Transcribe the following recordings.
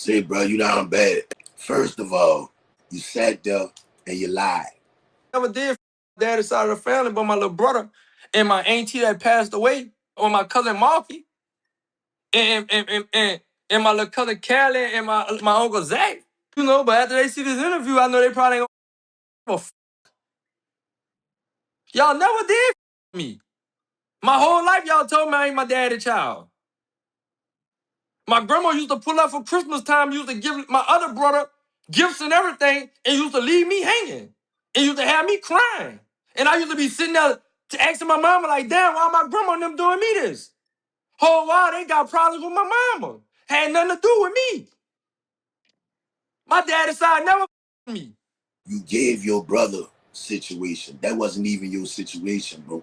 Say, bro, you down bad. First of all, you sat there and you lied. Never did daddy's side of the family, but my little brother and my auntie that passed away, or my cousin Marky, and my little cousin Callie and my uncle Zach. You know, but after they see this interview, I know they probably ain't gonna y'all never did me. My whole life, y'all told me I ain't my daddy's child. My grandma used to pull up for Christmas time, used to give my other brother gifts and everything, and used to leave me hanging. And used to have me crying. And I used to be sitting there asking my mama, like, damn, why my grandma and them doing me this? Whole while they got problems with my mama. Had nothing to do with me. My daddy's side never me. You gave your brother situation. That wasn't even your situation, bro.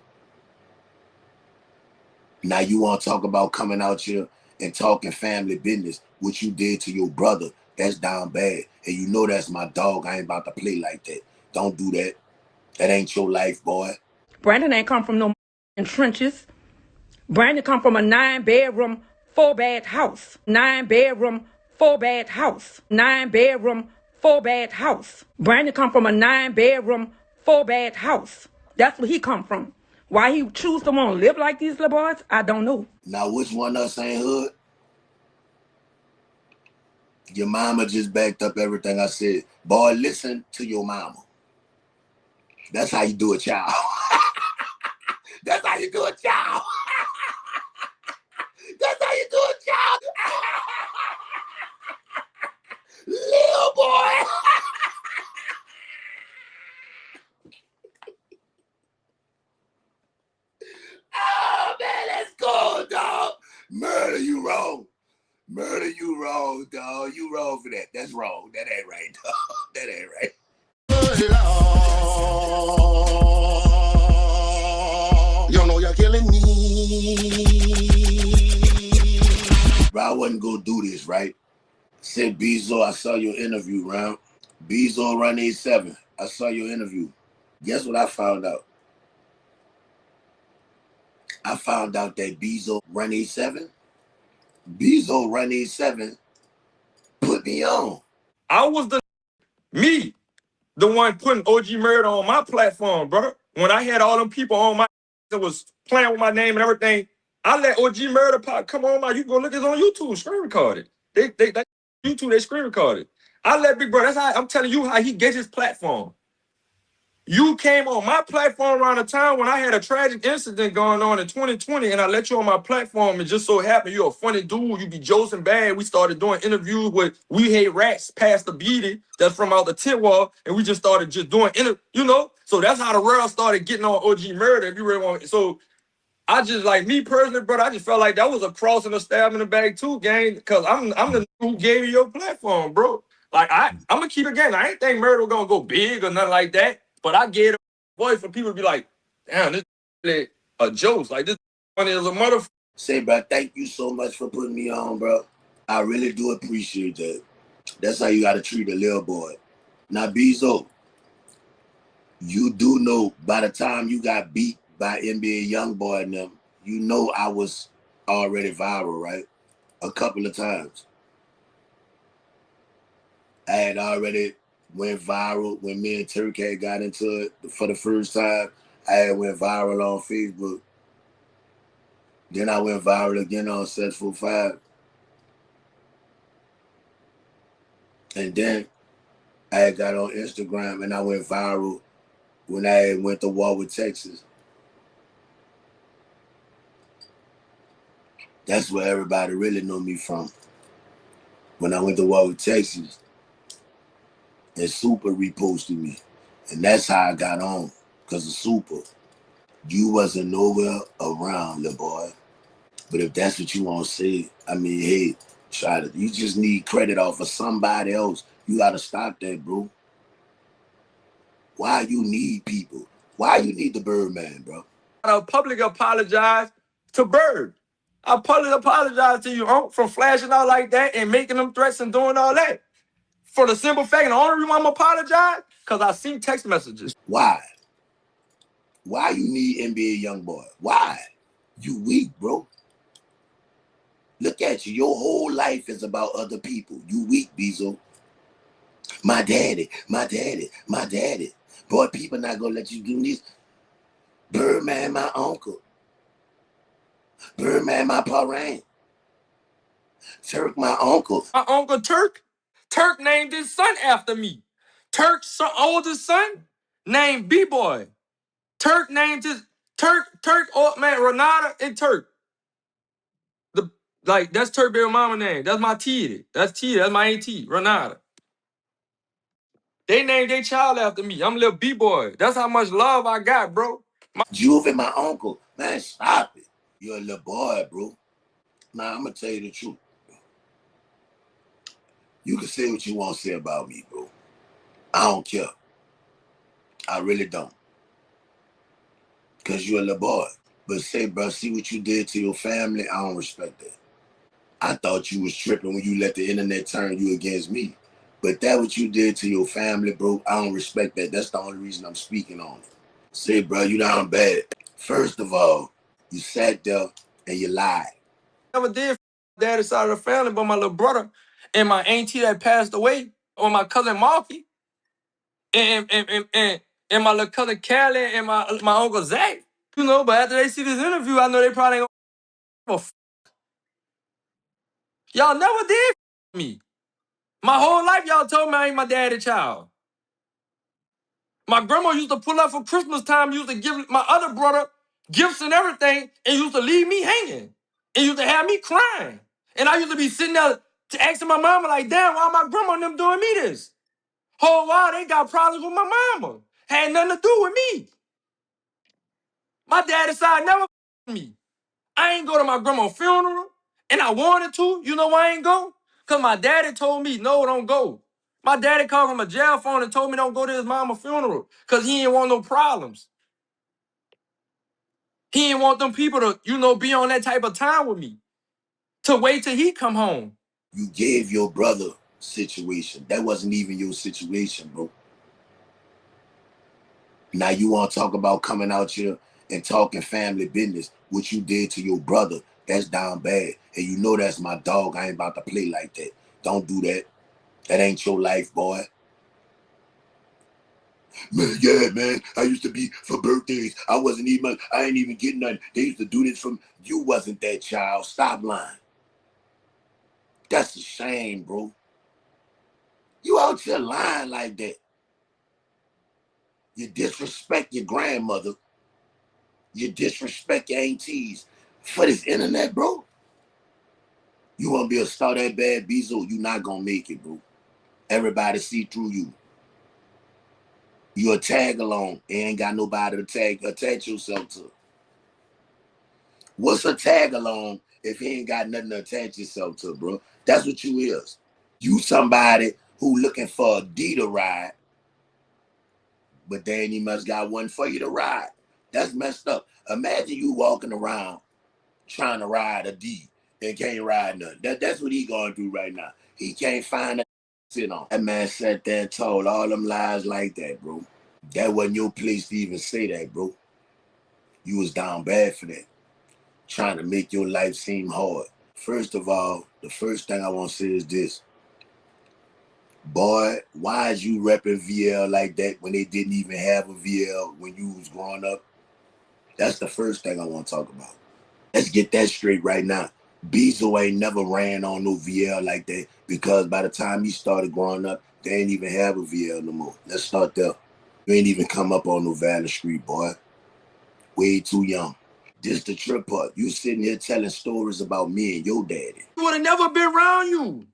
Now you want to talk about coming out here and talking family business, what you did to your brother. That's down bad. And you know that's my dog. I ain't about to play like that. Don't do that. That ain't your life, boy. Brandon ain't come from no trenches. Brandon come from a 9-bedroom, 4-bath house. 9-bedroom, 4-bath house. 9-bedroom, 4-bath house. Brandon come from a 9-bedroom, 4-bath house. That's where he come from. Why he choose to want to live like these little boys, I don't know. Now, which one of us ain't hood? Your mama just backed up everything I said. Boy, listen to your mama. That's how you do a child. That's how you do a child. That's how you do a child. Little boy. Oh, man, let's go, dog. Murder, you wrong. Murder, you wrong, dog. You wrong for that. That's wrong. That ain't right, dog. That ain't right. You know you're killing me. Bro, I wasn't gonna do this, right? Said Bezo, I saw your interview, round. Bezo187. I saw your interview. Guess what I found out? I found out that Bezo187 put me on. I was the one putting OG Murda on my platform, brother. When I had all them people on my that was playing with my name and everything, I let OG Murda pop come on my. You can go look, it's on YouTube, screen recorded. They YouTube, they screen recorded. I let Big Brother. That's how I'm telling you how he gets his platform. You came on my platform around the time when I had a tragic incident going on in 2020, and I let you on my platform, and just so happened you're a funny dude. You be Joseph bad. We started doing interviews with We Hate Rats, Pastor Beatty, that's from out the tent wall, and we just started just doing you know. So that's how the world started getting on OG Murda. If you really want, so I just like me personally, brother. I just felt like that was a cross and a stab in the bag too, gang. Because I'm the who gave you your platform, bro. Like I'm gonna keep it game. I ain't think Murda was gonna go big or nothing like that. But I gave a voice for people to be like, damn, this is a joke. Like this funny as a motherfucker. Say, bro, thank you so much for putting me on, bro. I really do appreciate that. That's how you gotta treat a little boy. Now, Bezo, you do know by the time you got beat by NBA Youngboy and them, you know I was already viral, right? A couple of times. I had already went viral when me and Turk had got into it for the first time. I had went viral on Facebook. Then I went viral again on Successful 5. And then I had got on Instagram and I went viral when I went to war with Texas. That's where everybody really knew me from. When I went to war with Texas, and Super reposted me. And that's how I got on, because of Super. You wasn't nowhere around, little boy. But if that's what you want to say, I mean, hey, try to. You just need credit off of somebody else. You got to stop that, bro. Why you need people? Why you need the Birdman, bro? I publicly apologize to Bird. I publicly apologize to you for flashing out like that and making them threats and doing all that. For the simple fact, and the only reason I'm apologize, because I seen text messages. Why? Why you need NBA Youngboy? Why? You weak, bro. Look at you. Your whole life is about other people. You weak, Bezo. My daddy, my daddy, my daddy. Boy, people not gonna let you do this. Birdman, my uncle. Birdman, my parent. Turk, my uncle. My uncle Turk. Turk named his son after me. Turk's oldest son named B-Boy. Turk named his oh man, Renata and Turk. That's Turk baby mama name. That's my T. That's T. That's my auntie, Renata. They named their child after me. I'm little B-Boy. That's how much love I got, bro. Juve, my uncle. Man, stop it. You're a little boy, bro. Nah, I'm gonna tell you the truth. You can say what you want to say about me, bro. I don't care. I really don't. Because you're a little boy. But say, bro, see what you did to your family? I don't respect that. I thought you was tripping when you let the internet turn you against me. But that what you did to your family, bro, I don't respect that. That's the only reason I'm speaking on it. Say, bro, you down bad. First of all, you sat there and you lied. Never did daddy's side of the family, but my little brother and my auntie that passed away, or my cousin Marky, and my little cousin Callie and my uncle Zach. You know, but after they see this interview, I know they probably ain't gonna y'all never did me. My whole life, y'all told me I ain't my daddy's child. My grandma used to pull up for Christmas time, used to give my other brother gifts and everything, and used to leave me hanging. And used to have me crying. And I used to be sitting there asking my mama, like, damn, why my grandma and them doing me this? Whole while they got problems with my mama. Had nothing to do with me. My daddy side never me. I ain't go to my grandma's funeral, and I wanted to. You know why I ain't go? Because my daddy told me, no, don't go. My daddy called from a jail phone and told me don't go to his mama's funeral because he didn't want no problems. He didn't want them people to, be on that type of time with me. To wait till he come home. You gave your brother situation. That wasn't even your situation, bro. Now you want to talk about coming out here and talking family business, what you did to your brother. That's down bad. And you know that's my dog. I ain't about to play like that. Don't do that. That ain't your life, boy. Man, yeah, man. I used to be for birthdays. I ain't even getting nothing. They used to do this from you wasn't that child. Stop lying. That's a shame, bro. You out here lying like that. You disrespect your grandmother. You disrespect your aunties for this internet, bro. You want to be a star that bad, Bezo? You not gonna make it, bro. Everybody see through you. You a tag along. Ain't got nobody to attach yourself to. What's a tag along if he ain't got nothing to attach yourself to, bro? That's what you is. You somebody who looking for a D to ride, but then he must got one for you to ride. That's messed up. Imagine you walking around trying to ride a D and can't ride nothing. That's what he going through right now. He can't find a sit on. That man sat there and told all them lies like that, bro. That wasn't your place to even say that, bro. You was down bad for that. Trying to make your life seem hard. First of all, the first thing I want to say is this. Boy, why is you repping VL like that when they didn't even have a VL when you was growing up? That's the first thing I want to talk about. Let's get that straight right now. Bezo ain't never ran on no VL like that because by the time he started growing up, they ain't even have a VL no more. Let's start there. You ain't even come up on no Valley Street, boy. Way too young. This the trip part. You sitting here telling stories about me and your daddy. He would have never been around you.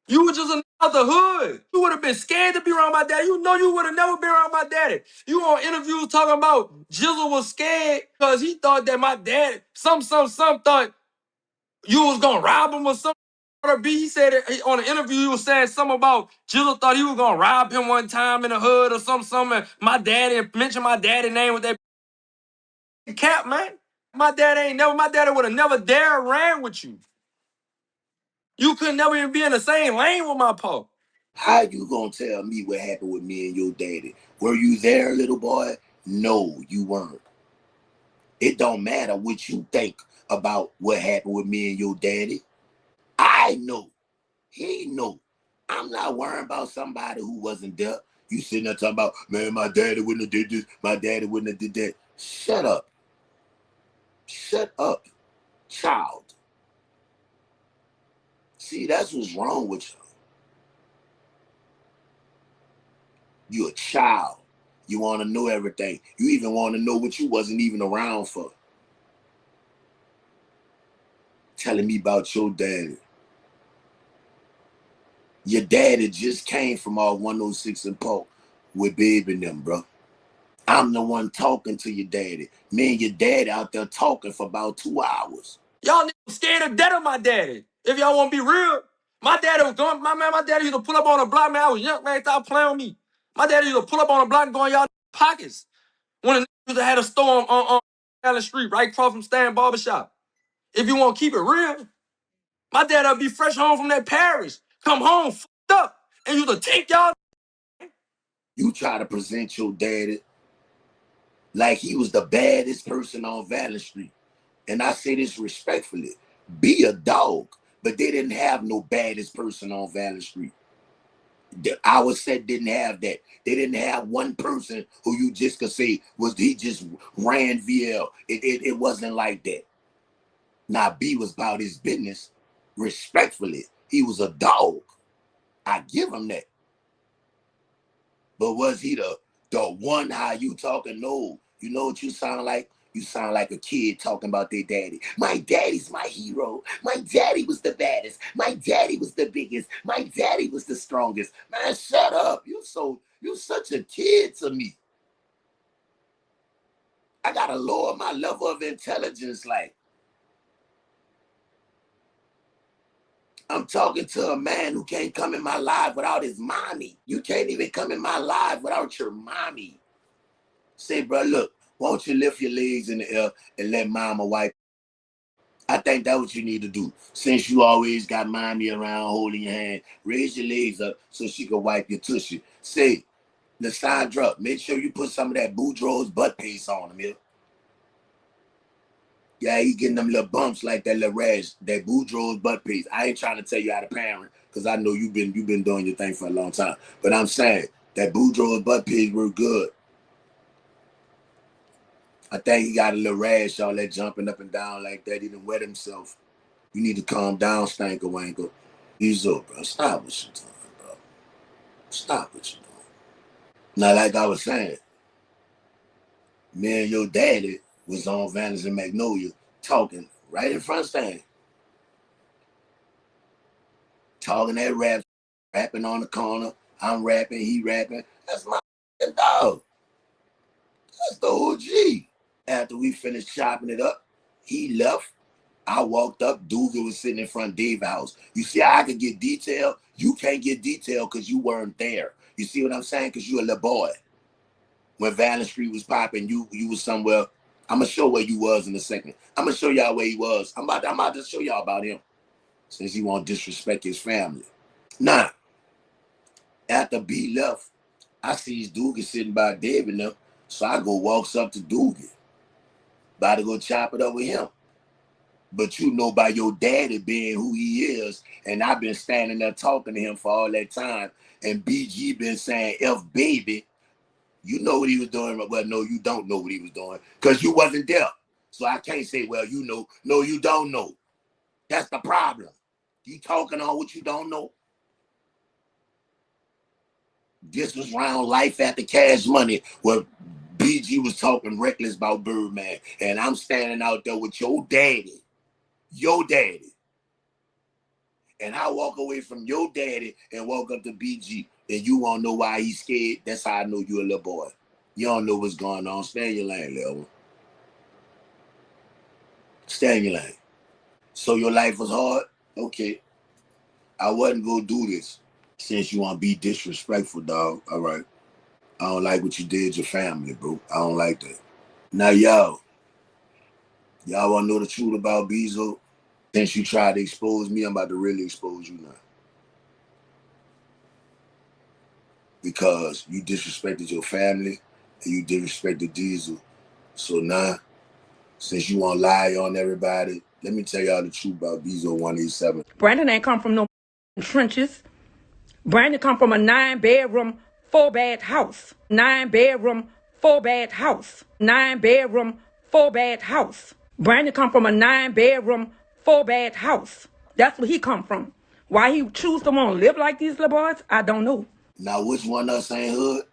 You were just another hood. You would have been scared to be around my daddy. You know you would have never been around my daddy. You on interviews talking about Jizzle was scared because he thought that my dad, some thought you was gonna rob him or something. He said it, on the interview he was saying something about Jizzle thought he was gonna rob him one time in the hood or something. And my daddy mentioned my daddy name with that cap, man. My daddy would have never dared ran with you. You could never even be in the same lane with my pa. How you gonna tell me what happened with me and your daddy? Were you there, little boy? No, you weren't. It don't matter what you think about what happened with me and your daddy. I know. He know. I'm not worrying about somebody who wasn't there. You sitting there talking about, man, my daddy wouldn't have did this, my daddy wouldn't have did that. Shut up. Shut up, child. See, that's what's wrong with you. You're a child. You want to know everything. You even want to know what you wasn't even around for. Telling me about your daddy. Your daddy just came from all 106 and Polk with Babe and them, bro. I'm the one talking to your daddy. Me and your daddy out there talking for about 2 hours. Y'all niggas scared of death of my daddy. If y'all want to be real, my daddy was going, my daddy used to pull up on a block, man. I was young, man. Stop playing with me. My daddy used to pull up on a block and go in y'all pockets. When a nigga used to have a store on Allen Street, right across from Stan Barbershop. If you want to keep it real, my daddy would be fresh home from that parish. Come home, fucked up. And you to take y'all. You try to present your daddy like he was the baddest person on Valley Street. And I say this respectfully. Be a dog. But they didn't have no baddest person on Valley Street. Our set didn't have that. They didn't have one person who you just could say was he just ran VL. It wasn't like that. Now B was about his business. Respectfully, he was a dog. I give him that. But was he the one how you talking? No. You know what you sound like? You sound like a kid talking about their daddy. My daddy's my hero. My daddy was the baddest. My daddy was the biggest. My daddy was the strongest. Man, shut up. You such a kid to me. I gotta lower my level of intelligence. Like, I'm talking to a man who can't come in my life without his mommy. You can't even come in my life without your mommy. Say, bro, look, why don't you lift your legs in the air and let mama wipe? I think that's what you need to do. Since you always got mommy around holding your hand, raise your legs up so she can wipe your tushy. Say, Lysandra, make sure you put some of that Boudreaux's butt paste on him, yeah? Yeah, he getting them little bumps like that little rash, that Boudreaux's butt paste. I ain't trying to tell you how to parent, because I know you've been doing your thing for a long time. But I'm saying that Boudreaux's butt paste were good. I think he got a little rash, all that jumping up and down like that. He done wet himself. You need to calm down, Stanker Wanker. Bezo, bro. Stop what you're doing, bro. Stop what you're doing. Now, like I was saying, me and your daddy was on Vanish and Magnolia talking right in front of Stan. Talking that rap, rapping on the corner. I'm rapping, he rapping. That's my dog. That's the OG. After we finished chopping it up, he left. I walked up. Dugan was sitting in front of Dave's house. You see how I could get detail? You can't get detail because you weren't there. You see what I'm saying? Because you a little boy. When Valley Street was popping, you was somewhere. I'm going to show where you was in a second. I'm going to show y'all where he was. I'm about to show y'all about him. Since he won't disrespect his family. Now, after B left, I see Dugan sitting by Dave and them. So I go walks up to Dugan. About to go chop it up with him. But you know by your daddy being who he is, and I've been standing there talking to him for all that time, and BG been saying F baby, you know what he was doing. Well, no, you don't know what he was doing, because you wasn't there. So I can't say, well, you know. No, you don't know. That's the problem. You talking on what you don't know. This was round Life After Cash Money, where BG was talking reckless about Birdman, and I'm standing out there with your daddy. Your daddy. And I walk away from your daddy and walk up to BG, and you won't know why he's scared. That's how I know you're a little boy. You don't know what's going on. Stay in your lane, little. Stay in your lane. So your life was hard? Okay. I wasn't gonna do this since you want to be disrespectful, dog. All right. I don't like what you did your family, bro. I don't like that. Now, y'all want to know the truth about Bezo? Since you tried to expose me, I'm about to really expose you now. Because you disrespected your family and you disrespected Diesel. So now Since you want to lie on everybody, let me tell y'all the truth about Bezo187. Brandon ain't come from no trenches. Brandon come from a 9-bedroom, 4-bath house. 9-bedroom, 4-bath house. 9-bedroom, 4-bath house. Brandon come from a 9-bedroom, 4-bath house. That's where he come from. Why he choose to want to live like these little boys, I don't know. Now, which one of us ain't hood?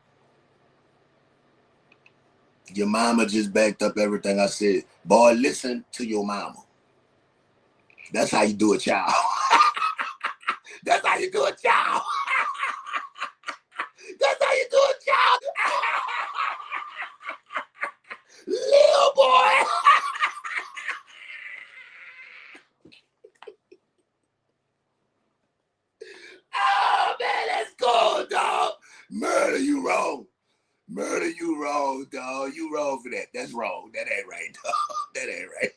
Your mama just backed up everything I said. Boy, listen to your mama. That's how you do a child. That's how you do a child. That's how you do a child. Little boy. Oh, man, that's cool, dog. Murder, you wrong. Murder, you wrong, dog. You wrong for that. That's wrong. That ain't right, dog. That ain't right.